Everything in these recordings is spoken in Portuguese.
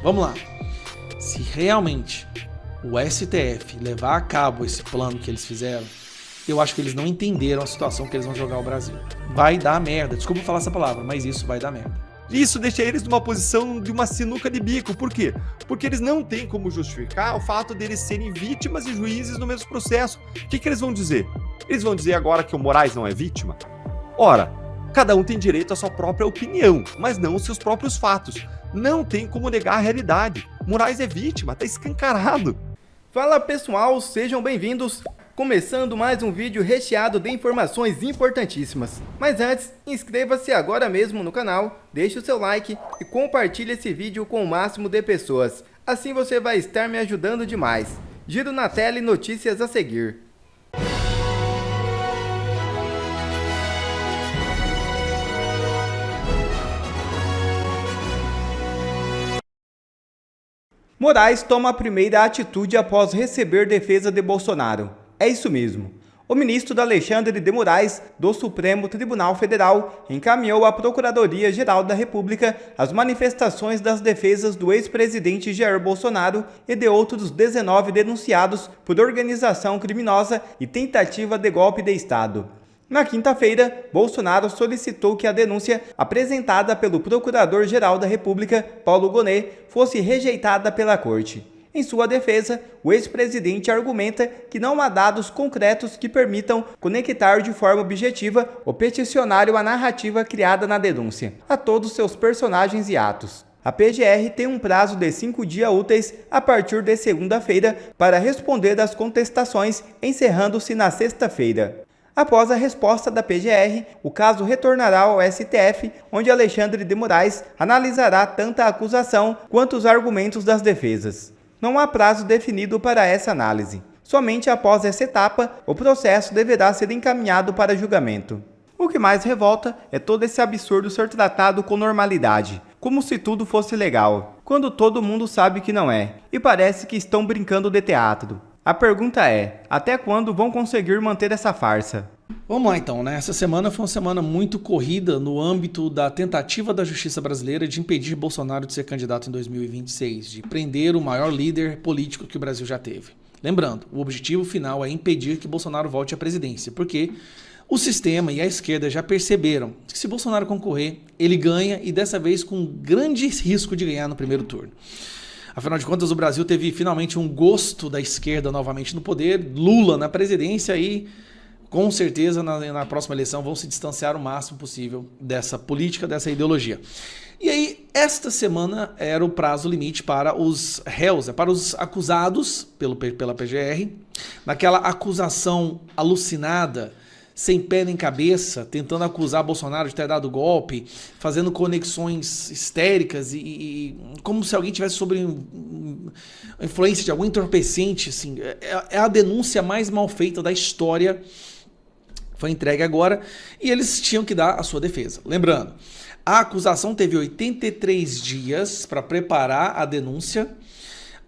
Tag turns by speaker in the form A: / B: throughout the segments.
A: Vamos lá. Se realmente o STF levar a cabo esse plano que eles fizeram, eu acho que eles não entenderam a situação que eles vão jogar o Brasil. Vai dar merda. Desculpa falar essa palavra, mas isso vai dar merda.
B: Isso deixa eles numa posição de uma sinuca de bico. Por quê? Porque eles não têm como justificar o fato deles serem vítimas e juízes no mesmo processo. O que eles vão dizer? Eles vão dizer agora que o Moraes não é vítima? Ora, cada um tem direito à sua própria opinião, mas não os seus próprios fatos. Não tem como negar a realidade. Moraes é vítima, tá escancarado.
C: Fala pessoal, sejam bem-vindos. Começando mais um vídeo recheado de informações importantíssimas. Mas antes, inscreva-se agora mesmo no canal, deixe o seu like e compartilhe esse vídeo com o máximo de pessoas. Assim você vai estar me ajudando demais. Giro na tela e notícias a seguir. Moraes toma a primeira atitude após receber defesa de Bolsonaro. É isso mesmo. O ministro Alexandre de Moraes, do Supremo Tribunal Federal, encaminhou à Procuradoria-Geral da República as manifestações das defesas do ex-presidente Jair Bolsonaro e de outros 19 denunciados por organização criminosa e tentativa de golpe de Estado. Na quinta-feira, Bolsonaro solicitou que a denúncia apresentada pelo Procurador-Geral da República, Paulo Gonet, fosse rejeitada pela Corte. Em sua defesa, o ex-presidente argumenta que não há dados concretos que permitam conectar de forma objetiva o peticionário à narrativa criada na denúncia, a todos seus personagens e atos. A PGR tem um prazo de 5 dias úteis a partir de segunda-feira para responder às contestações, encerrando-se na sexta-feira. Após a resposta da PGR, o caso retornará ao STF, onde Alexandre de Moraes analisará tanto a acusação quanto os argumentos das defesas. Não há prazo definido para essa análise. Somente após essa etapa, o processo deverá ser encaminhado para julgamento. O que mais revolta é todo esse absurdo ser tratado com normalidade, como se tudo fosse legal, quando todo mundo sabe que não é, e parece que estão brincando de teatro. A pergunta é, até quando vão conseguir manter essa farsa?
A: Vamos lá então, né? Essa semana foi uma semana muito corrida no âmbito da tentativa da justiça brasileira de impedir Bolsonaro de ser candidato em 2026, de prender o maior líder político que o Brasil já teve. Lembrando, o objetivo final é impedir que Bolsonaro volte à presidência, porque o sistema e a esquerda já perceberam que se Bolsonaro concorrer, ele ganha e dessa vez com grande risco de ganhar no primeiro turno. Afinal de contas, o Brasil teve finalmente um gosto da esquerda novamente no poder, Lula na presidência e com certeza na próxima eleição vão se distanciar o máximo possível dessa política, dessa ideologia. E aí, esta semana era o prazo limite para os réus, para os acusados pela PGR, naquela acusação alucinada, sem pé nem cabeça, tentando acusar Bolsonaro de ter dado golpe, fazendo conexões histéricas e como se alguém tivesse sob a influência de algum entorpecente. Assim, é a denúncia mais mal feita da história. Foi entregue agora e eles tinham que dar a sua defesa. Lembrando, a acusação teve 83 dias para preparar a denúncia,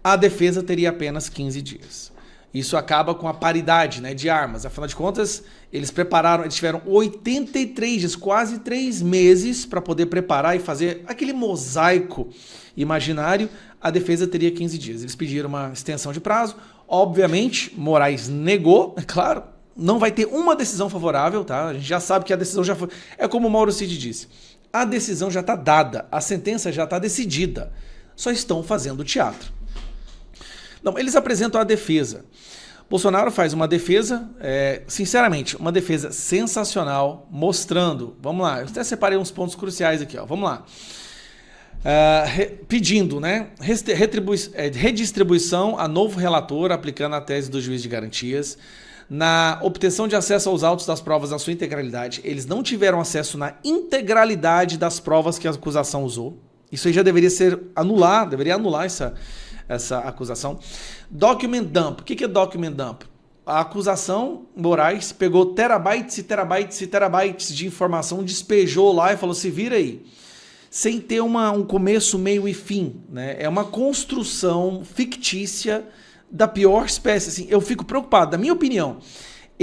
A: a defesa teria apenas 15 dias. Isso acaba com a paridade, né, de armas. Afinal de contas, eles tiveram 83 dias, quase 3 meses para poder preparar e fazer aquele mosaico imaginário. A defesa teria 15 dias. Eles pediram uma extensão de prazo. Obviamente, Moraes negou, é claro. Não vai ter uma decisão favorável, tá? A gente já sabe que a decisão já foi... É como o Mauro Cid disse. A decisão já está dada, a sentença já está decidida. Só estão fazendo teatro. Não, eles apresentam a defesa. Bolsonaro faz uma defesa, sinceramente, uma defesa sensacional, mostrando... Vamos lá, eu até separei uns pontos cruciais aqui, ó. Vamos lá. Pedindo, né, redistribuição a novo relator, aplicando a tese do juiz de garantias, na obtenção de acesso aos autos das provas na sua integralidade. Eles não tiveram acesso na integralidade das provas que a acusação usou. Isso aí já deveria deveria anular essa acusação. Document dump. O que é document dump? A acusação, Moraes, pegou terabytes e terabytes e terabytes de informação, despejou lá e falou, se vira aí. Sem ter um começo, meio e fim, né? É uma construção fictícia da pior espécie. Assim, eu fico preocupado, na minha opinião,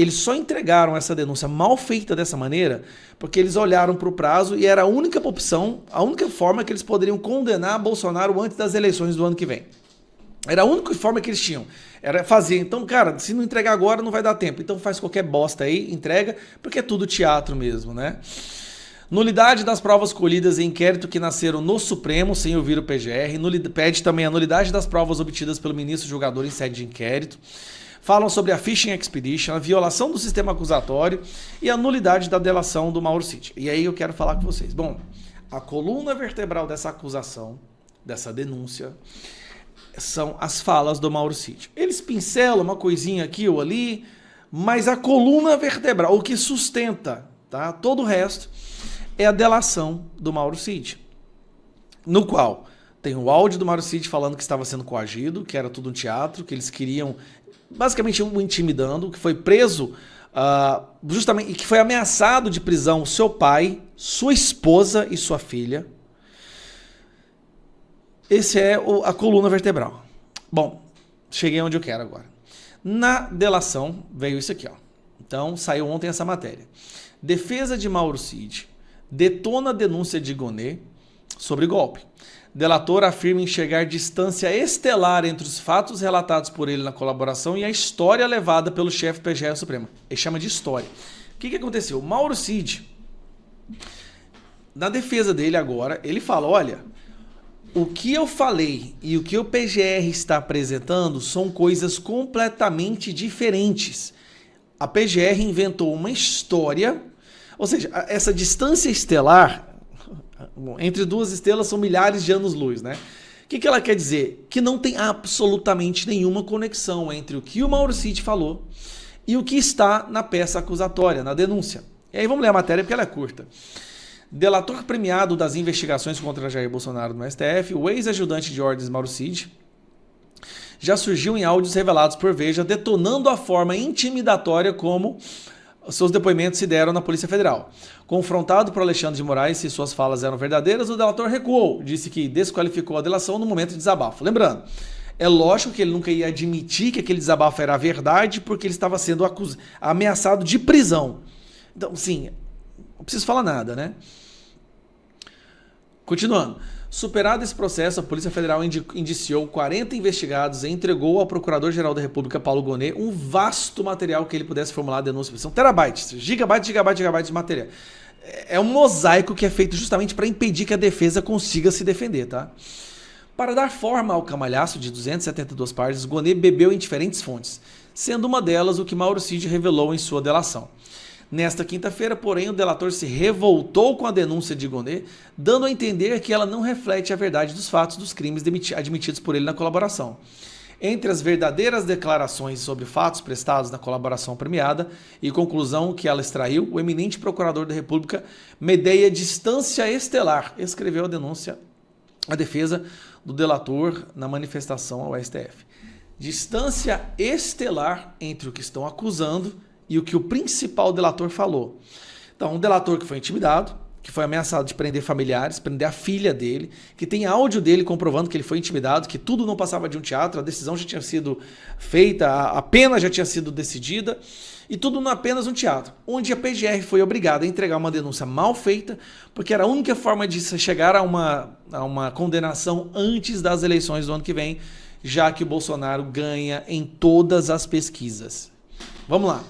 A: Eles só entregaram essa denúncia mal feita dessa maneira porque eles olharam para o prazo e era a única opção, a única forma que eles poderiam condenar Bolsonaro antes das eleições do ano que vem. Era a única forma que eles tinham. Era fazer. Então, cara, se não entregar agora não vai dar tempo. Então faz qualquer bosta aí, entrega, porque é tudo teatro mesmo, né? Nulidade das provas colhidas em inquérito que nasceram no Supremo sem ouvir o PGR. Pede também a nulidade das provas obtidas pelo ministro julgador em sede de inquérito. Falam sobre a Fishing Expedition, a violação do sistema acusatório e a nulidade da delação do Mauro Cid. E aí eu quero falar com vocês. Bom, a coluna vertebral dessa acusação, dessa denúncia, são as falas do Mauro Cid. Eles pincelam uma coisinha aqui ou ali, mas a coluna vertebral, o que sustenta, tá, todo o resto, é a delação do Mauro Cid, no qual tem o áudio do Mauro Cid falando que estava sendo coagido, que era tudo um teatro, que eles queriam, basicamente, o intimidando, que foi preso justamente, e que foi ameaçado de prisão seu pai, sua esposa e sua filha. Esse é a coluna vertebral. Bom, cheguei onde eu quero agora. Na delação veio isso aqui, ó. Então saiu ontem essa matéria. Defesa de Mauro Cid detona a denúncia de Gonê sobre golpe. Delator afirma enxergar distância estelar entre os fatos relatados por ele na colaboração e a história levada pelo chefe PGR Supremo. Ele chama de história. O que aconteceu? O Mauro Cid, na defesa dele agora, ele fala, olha, o que eu falei e o que o PGR está apresentando são coisas completamente diferentes. A PGR inventou uma história, ou seja, essa distância estelar, entre duas estrelas são milhares de anos-luz, né? O que ela quer dizer? Que não tem absolutamente nenhuma conexão entre o que o Mauro Cid falou e o que está na peça acusatória, na denúncia. E aí vamos ler a matéria porque ela é curta. Delator premiado das investigações contra Jair Bolsonaro no STF, o ex-ajudante de ordens Mauro Cid, já surgiu em áudios revelados por Veja, detonando a forma intimidatória como seus depoimentos se deram na Polícia Federal. Confrontado por Alexandre de Moraes se suas falas eram verdadeiras, o delator recuou, disse que desqualificou a delação no momento de desabafo. Lembrando, é lógico que ele nunca ia admitir que aquele desabafo era verdade, porque ele estava sendo ameaçado de prisão. Então, sim, não preciso falar nada, né? Continuando. Superado esse processo, a Polícia Federal indiciou 40 investigados e entregou ao Procurador-Geral da República, Paulo Gonê, um vasto material que ele pudesse formular a denúncia. São terabytes, gigabytes de material. É um mosaico que é feito justamente para impedir que a defesa consiga se defender, tá? Para dar forma ao camalhaço de 272 páginas, Gonê bebeu em diferentes fontes, sendo uma delas o que Mauro Cid revelou em sua delação. Nesta quinta-feira, porém, o delator se revoltou com a denúncia de Gonê, dando a entender que ela não reflete a verdade dos fatos dos crimes admitidos por ele na colaboração. Entre as verdadeiras declarações sobre fatos prestados na colaboração premiada e conclusão que ela extraiu, o eminente procurador da República medeia distância estelar, escreveu a defesa do delator na manifestação ao STF. Distância estelar entre o que estão acusando e o que o principal delator falou. Então, um delator que foi intimidado, que foi ameaçado de prender familiares, prender a filha dele, que tem áudio dele comprovando que ele foi intimidado, que tudo não passava de um teatro, a decisão já tinha sido feita, a pena já tinha sido decidida, e tudo não apenas um teatro, onde a PGR foi obrigada a entregar uma denúncia mal feita, porque era a única forma de chegar a uma condenação antes das eleições do ano que vem, já que o Bolsonaro ganha em todas as pesquisas. Vamos lá.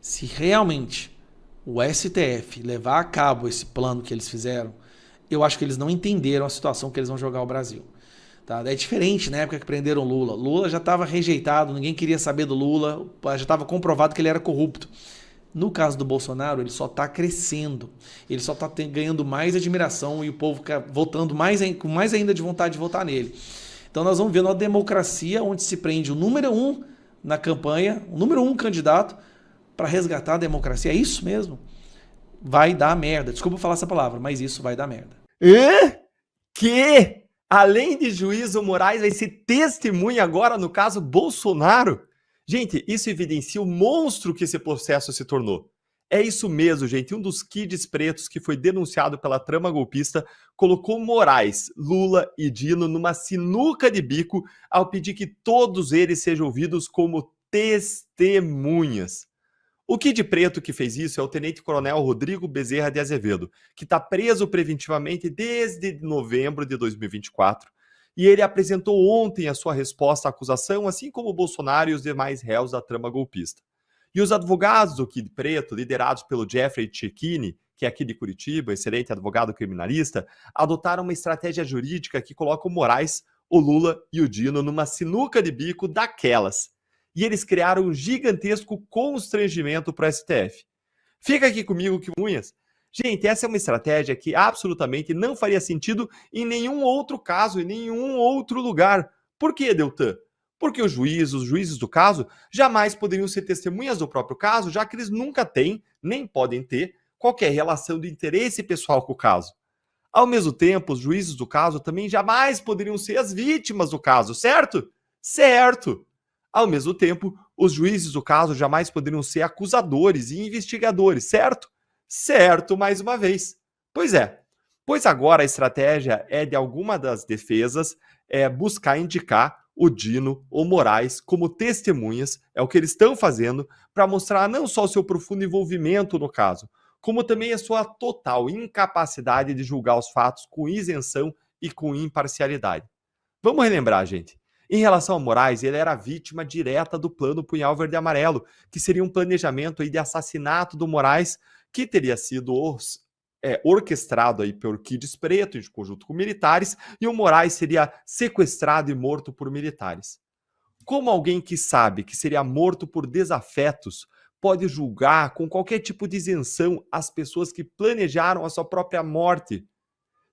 A: Se realmente o STF levar a cabo esse plano que eles fizeram, eu acho que eles não entenderam a situação que eles vão jogar o Brasil. Tá? É diferente na época que prenderam Lula. Lula já estava rejeitado, ninguém queria saber do Lula, já estava comprovado que ele era corrupto. No caso do Bolsonaro, ele só está crescendo, ele só está ganhando mais admiração e o povo fica votando com mais ainda de vontade de votar nele. Então nós vamos ver uma democracia onde se prende o número 1 na campanha, o número 1 candidato, para resgatar a democracia. É isso mesmo? Vai dar merda. Desculpa falar essa palavra, mas isso vai dar merda.
B: Que, além de juiz, o Moraes vai ser testemunha agora no caso Bolsonaro? Gente, isso evidencia o monstro que esse processo se tornou. É isso mesmo, gente. Um dos kids pretos que foi denunciado pela trama golpista colocou Moraes, Lula e Dino numa sinuca de bico ao pedir que todos eles sejam ouvidos como testemunhas. O Kid Preto que fez isso é o tenente-coronel Rodrigo Bezerra de Azevedo, que está preso preventivamente desde novembro de 2024, e ele apresentou ontem a sua resposta à acusação, assim como o Bolsonaro e os demais réus da trama golpista. E os advogados do Kid Preto, liderados pelo Jeffrey Cecchini, que é aqui de Curitiba, excelente advogado criminalista, adotaram uma estratégia jurídica que coloca o Moraes, o Lula e o Dino numa sinuca de bico daquelas. E eles criaram um gigantesco constrangimento para o STF. Fica aqui comigo que unhas. Gente, essa é uma estratégia que absolutamente não faria sentido em nenhum outro caso, em nenhum outro lugar. Por que, Deltan? Porque os juízes do caso, jamais poderiam ser testemunhas do próprio caso, já que eles nunca têm, nem podem ter, qualquer relação de interesse pessoal com o caso. Ao mesmo tempo, os juízes do caso também jamais poderiam ser as vítimas do caso, certo? Certo! Ao mesmo tempo, os juízes do caso jamais poderiam ser acusadores e investigadores, certo? Certo, mais uma vez. Pois é. Pois agora a estratégia é de alguma das defesas buscar indicar o Dino ou Moraes como testemunhas, é o que eles estão fazendo, para mostrar não só o seu profundo envolvimento no caso, como também a sua total incapacidade de julgar os fatos com isenção e com imparcialidade. Vamos relembrar, gente. Em relação a Moraes, ele era vítima direta do plano Punhal Verde e Amarelo, que seria um planejamento aí de assassinato do Moraes, que teria sido orquestrado aí por Kid Preto, em conjunto com militares, e o Moraes seria sequestrado e morto por militares. Como alguém que sabe que seria morto por desafetos pode julgar com qualquer tipo de isenção as pessoas que planejaram a sua própria morte?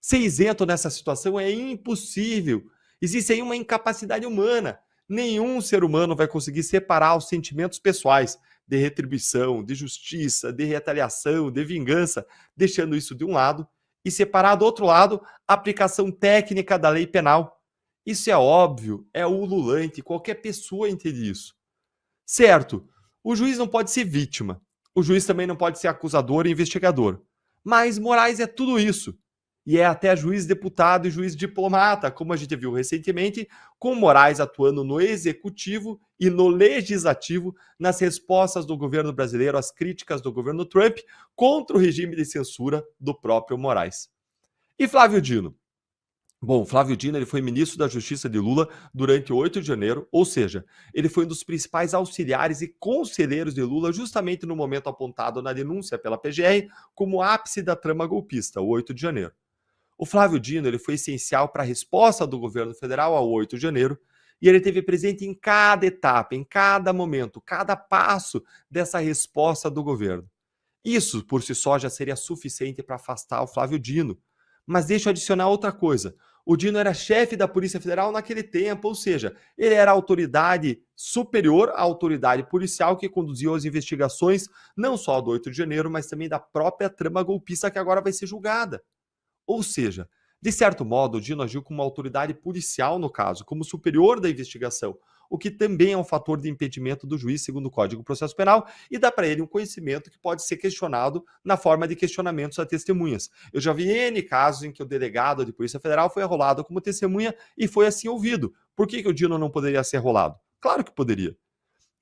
B: Ser isento nessa situação é impossível. Existe aí uma incapacidade humana. Nenhum ser humano vai conseguir separar os sentimentos pessoais de retribuição, de justiça, de retaliação, de vingança, deixando isso de um lado, e separar do outro lado a aplicação técnica da lei penal. Isso é óbvio, é ululante, qualquer pessoa entende isso. Certo, o juiz não pode ser vítima, o juiz também não pode ser acusador e investigador, mas Moraes é tudo isso. E é até juiz deputado e juiz diplomata, como a gente viu recentemente, com Moraes atuando no executivo e no legislativo nas respostas do governo brasileiro às críticas do governo Trump contra o regime de censura do próprio Moraes. E Flávio Dino? Bom, Flávio Dino ele foi ministro da Justiça de Lula durante o 8 de janeiro, ou seja, ele foi um dos principais auxiliares e conselheiros de Lula justamente no momento apontado na denúncia pela PGR como ápice da trama golpista, o 8 de janeiro. O Flávio Dino ele foi essencial para a resposta do governo federal ao 8 de janeiro e ele esteve presente em cada etapa, em cada momento, cada passo dessa resposta do governo. Isso, por si só, já seria suficiente para afastar o Flávio Dino. Mas deixa eu adicionar outra coisa. O Dino era chefe da Polícia Federal naquele tempo, ou seja, ele era a autoridade superior à autoridade policial que conduziu as investigações não só do 8 de janeiro, mas também da própria trama golpista que agora vai ser julgada. Ou seja, de certo modo, o Dino agiu como uma autoridade policial no caso, como superior da investigação, o que também é um fator de impedimento do juiz segundo o Código de Processo Penal e dá para ele um conhecimento que pode ser questionado na forma de questionamentos a testemunhas. Eu já vi N casos em que o delegado de Polícia Federal foi arrolado como testemunha e foi assim ouvido. Por que o Dino não poderia ser arrolado? Claro que poderia.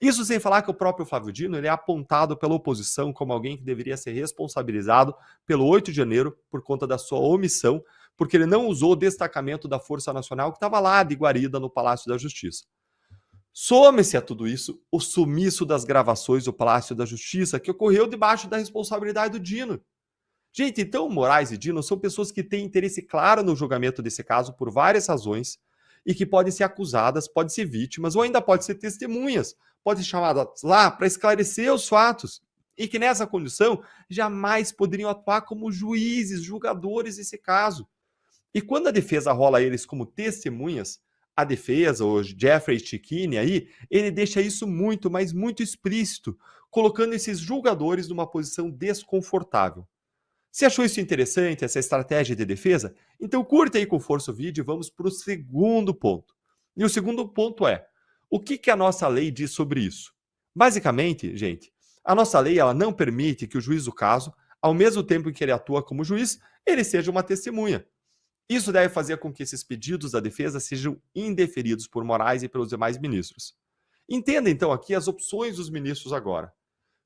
B: Isso sem falar que o próprio Flávio Dino ele é apontado pela oposição como alguém que deveria ser responsabilizado pelo 8 de janeiro por conta da sua omissão, porque ele não usou o destacamento da Força Nacional que estava lá de guarida no Palácio da Justiça. Some-se a tudo isso o sumiço das gravações do Palácio da Justiça que ocorreu debaixo da responsabilidade do Dino. Gente, então Moraes e Dino são pessoas que têm interesse claro no julgamento desse caso por várias razões e que podem ser acusadas, podem ser vítimas ou ainda podem ser testemunhas, podem ser chamadas lá para esclarecer os fatos e que nessa condição jamais poderiam atuar como juízes, julgadores desse caso. E quando a defesa rola eles como testemunhas, a defesa, o Jeffrey Cecchini aí, ele deixa isso muito, mas muito explícito, colocando esses julgadores numa posição desconfortável. Se achou isso interessante, essa estratégia de defesa? Então curta aí com força o vídeo e vamos para o segundo ponto. E o segundo ponto é, o que a nossa lei diz sobre isso? Basicamente, gente, a nossa lei ela não permite que o juiz do caso, ao mesmo tempo em que ele atua como juiz, ele seja uma testemunha. Isso deve fazer com que esses pedidos da defesa sejam indeferidos por Moraes e pelos demais ministros. Entenda então aqui as opções dos ministros agora.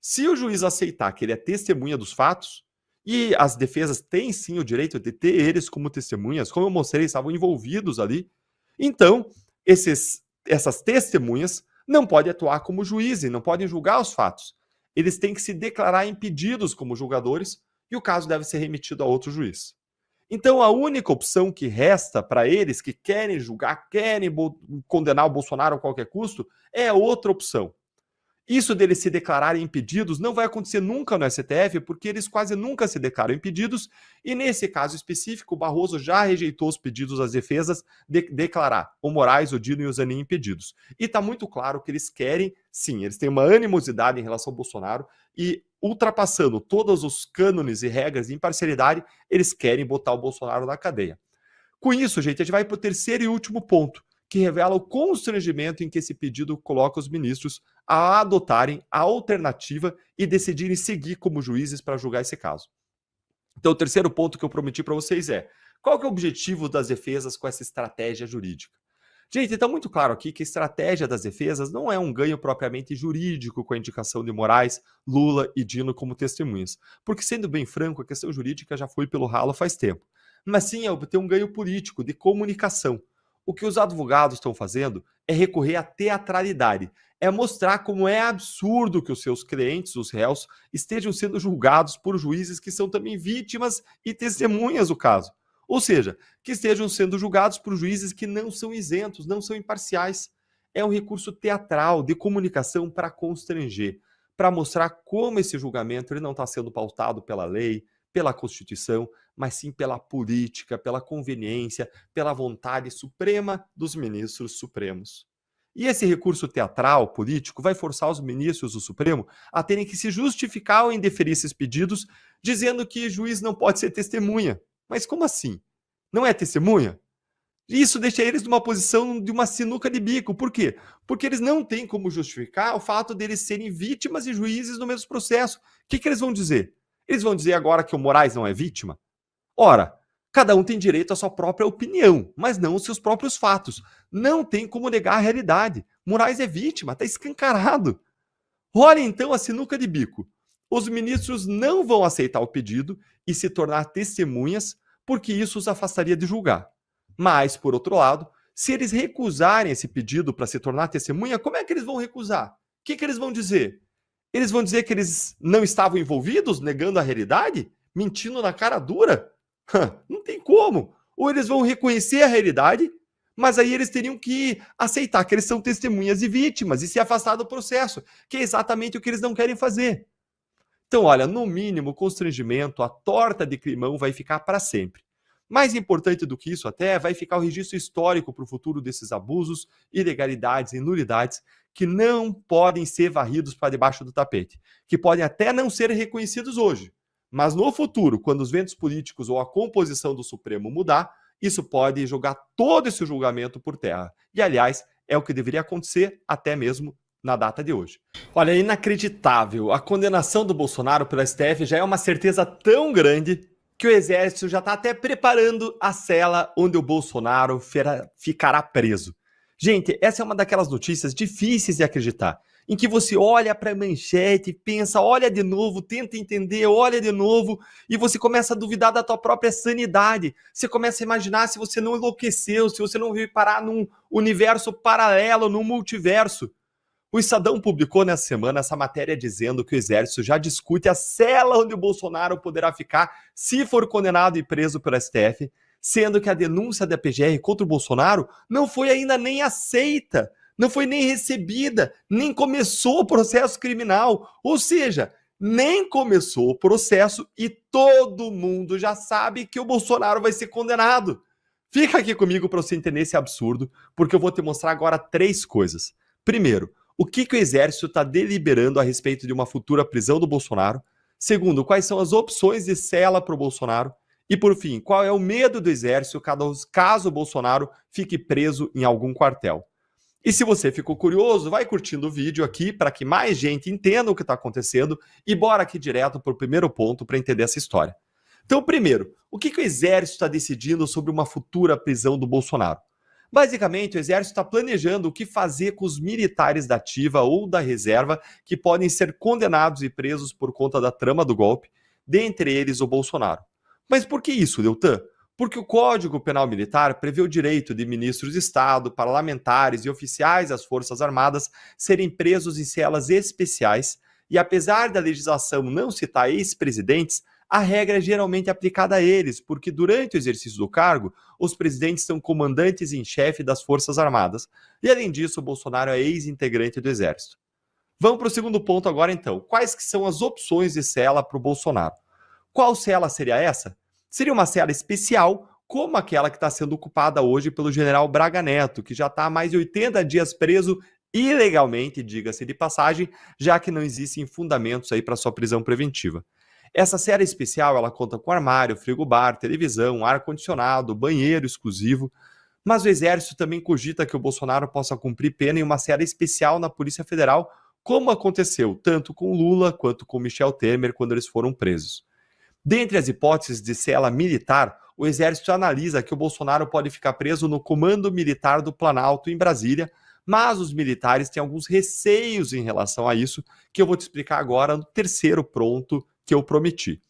B: Se o juiz aceitar que ele é testemunha dos fatos, e as defesas têm sim o direito de ter eles como testemunhas, como eu mostrei, estavam envolvidos ali, então essas testemunhas não podem atuar como juízes, não podem julgar os fatos. Eles têm que se declarar impedidos como julgadores e o caso deve ser remetido a outro juiz. Então, a única opção que resta para eles que querem julgar, querem condenar o Bolsonaro a qualquer custo, é outra opção. Isso deles se declararem impedidos não vai acontecer nunca no STF, porque eles quase nunca se declaram impedidos, e nesse caso específico, o Barroso já rejeitou os pedidos das defesas de declarar o Moraes, o Dino e o Zanin impedidos. E está muito claro que eles querem, sim, eles têm uma animosidade em relação ao Bolsonaro, e ultrapassando todos os cânones e regras de imparcialidade, eles querem botar o Bolsonaro na cadeia. Com isso, gente, a gente vai para o terceiro e último ponto, que revela o constrangimento em que esse pedido coloca os ministros a adotarem a alternativa e decidirem seguir como juízes para julgar esse caso. Então, o terceiro ponto que eu prometi para vocês é: qual que é o objetivo das defesas com essa estratégia jurídica? Gente, está muito claro aqui que a estratégia das defesas não é um ganho propriamente jurídico com a indicação de Moraes, Lula e Dino como testemunhas. Porque, sendo bem franco, a questão jurídica já foi pelo ralo faz tempo. Mas sim é obter um ganho político, de comunicação. O que os advogados estão fazendo é recorrer à teatralidade, é mostrar como é absurdo que os seus clientes, os réus, estejam sendo julgados por juízes que são também vítimas e testemunhas do caso. Ou seja, que estejam sendo julgados por juízes que não são isentos, não são imparciais. É um recurso teatral de comunicação para constranger, para mostrar como esse julgamento ele não está sendo pautado pela lei, pela Constituição, mas sim pela política, pela conveniência, pela vontade suprema dos ministros supremos. E esse recurso teatral, político, vai forçar os ministros do Supremo a terem que se justificar ao indeferir esses pedidos, dizendo que juiz não pode ser testemunha. Mas como assim? Não é testemunha? Isso deixa eles numa posição de uma sinuca de bico. Por quê? Porque eles não têm como justificar o fato deles serem vítimas e juízes no mesmo processo. O que eles vão dizer? Eles vão dizer agora que o Moraes não é vítima? Ora, cada um tem direito à sua própria opinião, mas não os seus próprios fatos. Não tem como negar a realidade. Moraes é vítima, está escancarado. Olha então a sinuca de bico. Os ministros não vão aceitar o pedido e se tornar testemunhas, porque isso os afastaria de julgar. Mas, por outro lado, se eles recusarem esse pedido para se tornar testemunha, como é que eles vão recusar? O que eles vão dizer? Eles vão dizer que eles não estavam envolvidos, negando a realidade? Mentindo na cara dura? Não tem como. Ou eles vão reconhecer a realidade, mas aí eles teriam que aceitar que eles são testemunhas e vítimas e se afastar do processo, que é exatamente o que eles não querem fazer. Então, olha, no mínimo, o constrangimento, a torta de climão vai ficar para sempre. Mais importante do que isso até, vai ficar o registro histórico para o futuro desses abusos, ilegalidades e nulidades que não podem ser varridos para debaixo do tapete, que podem até não ser reconhecidos hoje, mas no futuro, quando os ventos políticos ou a composição do Supremo mudar, isso pode jogar todo esse julgamento por terra. E, aliás, é o que deveria acontecer até mesmo na data de hoje. Olha, é inacreditável. A condenação do Bolsonaro pelo STF já é uma certeza tão grande que o Exército já está até preparando a cela onde o Bolsonaro ficará preso. Gente, essa é uma daquelas notícias difíceis de acreditar, em que você olha para a manchete, pensa, olha de novo, tenta entender, olha de novo, e você começa a duvidar da tua própria sanidade. Você começa a imaginar se você não enlouqueceu, se você não veio parar num universo paralelo, num multiverso. O Estadão publicou nessa semana essa matéria dizendo que o Exército já discute a cela onde o Bolsonaro poderá ficar se for condenado e preso pelo STF, sendo que a denúncia da PGR contra o Bolsonaro não foi ainda nem aceita, não foi nem recebida, nem começou o processo criminal. Ou seja, nem começou o processo e todo mundo já sabe que o Bolsonaro vai ser condenado. Fica aqui comigo para você entender esse absurdo, porque eu vou te mostrar agora 3 coisas. Primeiro, o que o Exército está deliberando a respeito de uma futura prisão do Bolsonaro. Segundo, quais são as opções de cela para o Bolsonaro. E, por fim, qual é o medo do Exército caso o Bolsonaro fique preso em algum quartel. E se você ficou curioso, vai curtindo o vídeo aqui para que mais gente entenda o que está acontecendo e bora aqui direto para o primeiro ponto para entender essa história. Então, primeiro, o que o Exército está decidindo sobre uma futura prisão do Bolsonaro? Basicamente, o Exército está planejando o que fazer com os militares da ativa ou da reserva que podem ser condenados e presos por conta da trama do golpe, dentre eles o Bolsonaro. Mas por que isso, Deltan? Porque o Código Penal Militar prevê o direito de ministros de Estado, parlamentares e oficiais das Forças Armadas serem presos em celas especiais, e apesar da legislação não citar ex-presidentes, a regra é geralmente aplicada a eles, porque durante o exercício do cargo, os presidentes são comandantes em chefe das Forças Armadas, e além disso, o Bolsonaro é ex-integrante do Exército. Vamos para o segundo ponto agora então. Quais que são as opções de cela para o Bolsonaro? Qual cela seria essa? Seria uma cela especial, como aquela que está sendo ocupada hoje pelo general Braga Neto, que já está há mais de 80 dias preso ilegalmente, diga-se de passagem, já que não existem fundamentos aí para sua prisão preventiva. Essa cela especial, ela conta com armário, frigobar, televisão, ar-condicionado, banheiro exclusivo, mas o Exército também cogita que o Bolsonaro possa cumprir pena em uma cela especial na Polícia Federal, como aconteceu tanto com Lula quanto com Michel Temer quando eles foram presos. Dentre as hipóteses de cela militar, o Exército analisa que o Bolsonaro pode ficar preso no Comando Militar do Planalto, em Brasília, mas os militares têm alguns receios em relação a isso, que eu vou te explicar agora no terceiro ponto que eu prometi,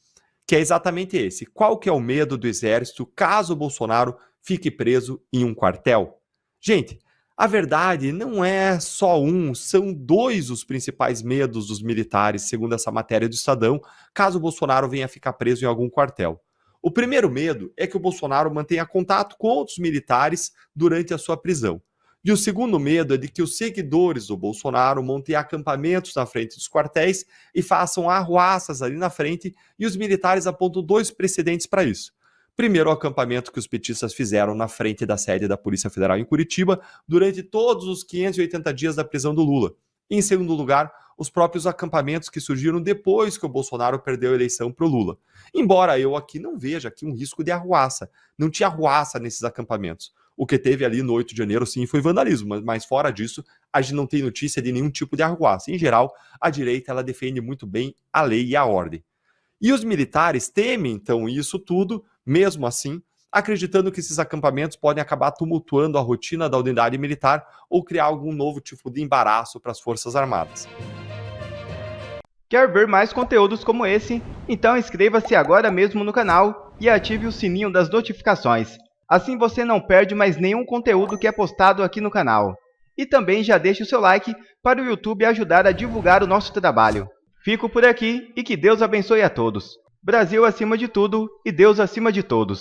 B: que é exatamente esse. Qual que é o medo do Exército caso o Bolsonaro fique preso em um quartel? Gente, a verdade não é só um, são dois os principais medos dos militares, segundo essa matéria do Estadão, caso o Bolsonaro venha ficar preso em algum quartel. O primeiro medo é que o Bolsonaro mantenha contato com outros militares durante a sua prisão. E o segundo medo é de que os seguidores do Bolsonaro montem acampamentos na frente dos quartéis e façam arruaças ali na frente, e os militares apontam dois precedentes para isso. Primeiro, o acampamento que os petistas fizeram na frente da sede da Polícia Federal em Curitiba durante todos os 580 dias da prisão do Lula. E, em segundo lugar, os próprios acampamentos que surgiram depois que o Bolsonaro perdeu a eleição para o Lula. Embora eu aqui não veja aqui um risco de arruaça. Não tinha arruaça nesses acampamentos. O que teve ali no 8 de janeiro, sim, foi vandalismo, mas fora disso, a gente não tem notícia de nenhum tipo de arruaça. Em geral, a direita ela defende muito bem a lei e a ordem. E os militares temem, então, isso tudo, mesmo assim, acreditando que esses acampamentos podem acabar tumultuando a rotina da unidade militar ou criar algum novo tipo de embaraço para as Forças Armadas.
C: Quer ver mais conteúdos como esse? Então inscreva-se agora mesmo no canal e ative o sininho das notificações. Assim você não perde mais nenhum conteúdo que é postado aqui no canal. E também já deixe o seu like para o YouTube ajudar a divulgar o nosso trabalho. Fico por aqui e que Deus abençoe a todos. Brasil acima de tudo e Deus acima de todos.